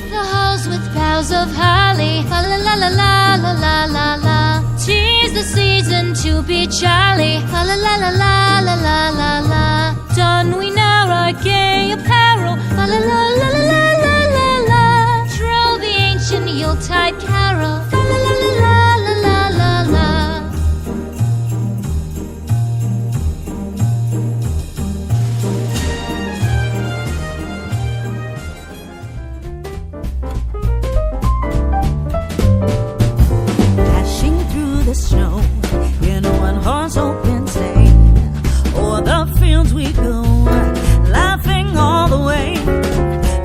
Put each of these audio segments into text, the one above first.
The halls with boughs of holly, la la la la la la la la la. 'Tis the season to be jolly, la la la la la la la la la. Don we now our gay apparel, la la la la la la la la. Troll the ancient Yuletide carol, la la la la la la la la. The snow in a one-horse open sleigh, o'er the fields we go, laughing all the way.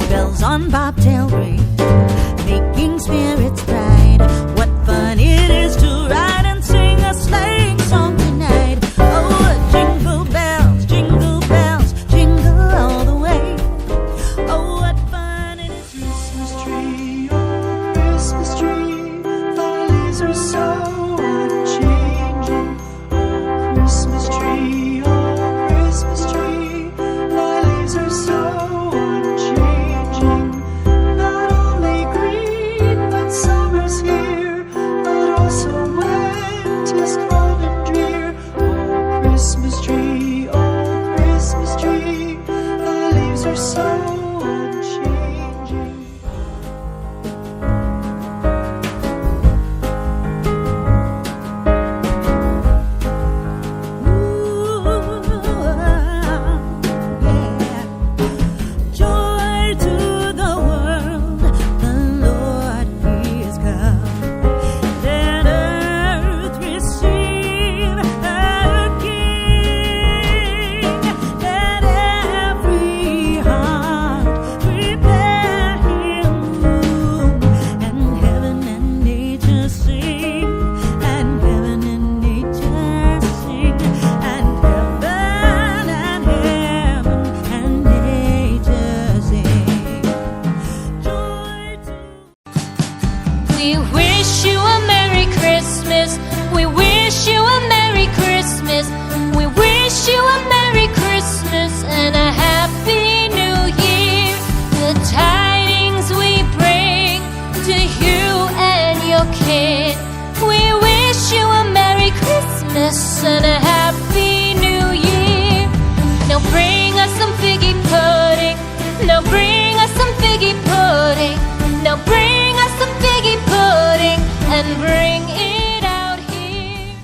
Bells on bobtail ring, making spirits bright. What fun it is to ride and sing a sleighing song tonight. Oh, jingle bells, jingle all the way. Oh, what fun it is. Christmas tree, oh, Christmas tree, the leaves are so Christmas tree, oh, Christmas tree, thy leaves are so unchanging. Not only green when summer's here, but also when 'tis cold and drear. Oh, Christmas tree, thy leaves are so unchanging. We wish you a Merry Christmas. We wish you a Merry Christmas. We wish you a Merry Christmas and a Happy New Year. The tidings we bring to you and your kid. We wish you a Merry Christmas and a Happy New Year. Now bring us some figgy pudding. Now bring us some figgy pudding. Now bring us some figgy pudding and bring it out here.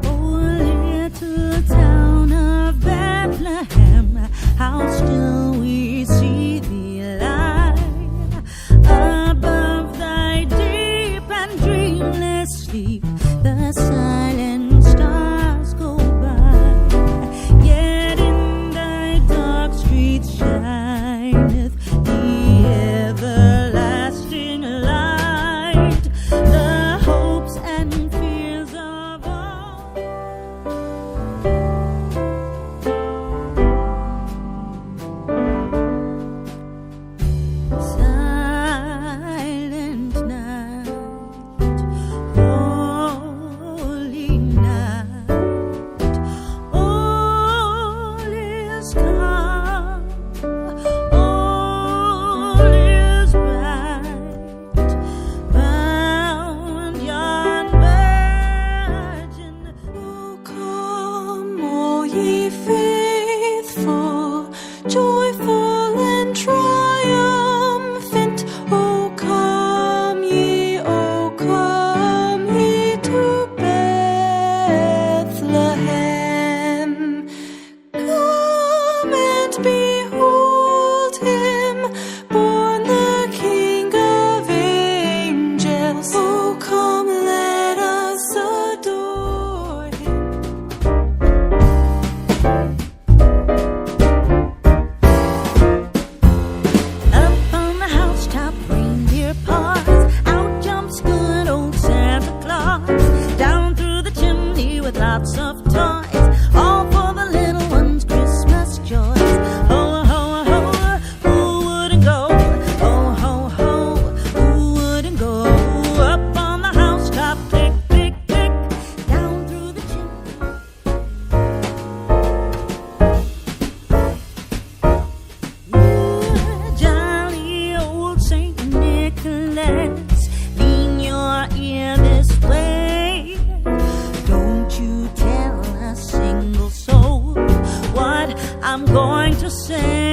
Oh, little town of Bethlehem, how still we see thee lie above thy deep and dreamless sleep. The silent stars go by, yet in thy dark streets shineth the everlasting light, the hopes and fears of all. Silent night, holy night, all is calm, all is bright, round yon virgin. Oh, come, all ye faithful, joyful and triumphant. Oh, come ye to Bethlehem. Come and behold him, born the King of angels. Oh, come, let us adore him. Up on the housetop, reindeer paws, out jumps good old Santa Claus, down through the chimney with lots of toys, all for the little ones' Christmas joys. Ho, ho, ho, who wouldn't go say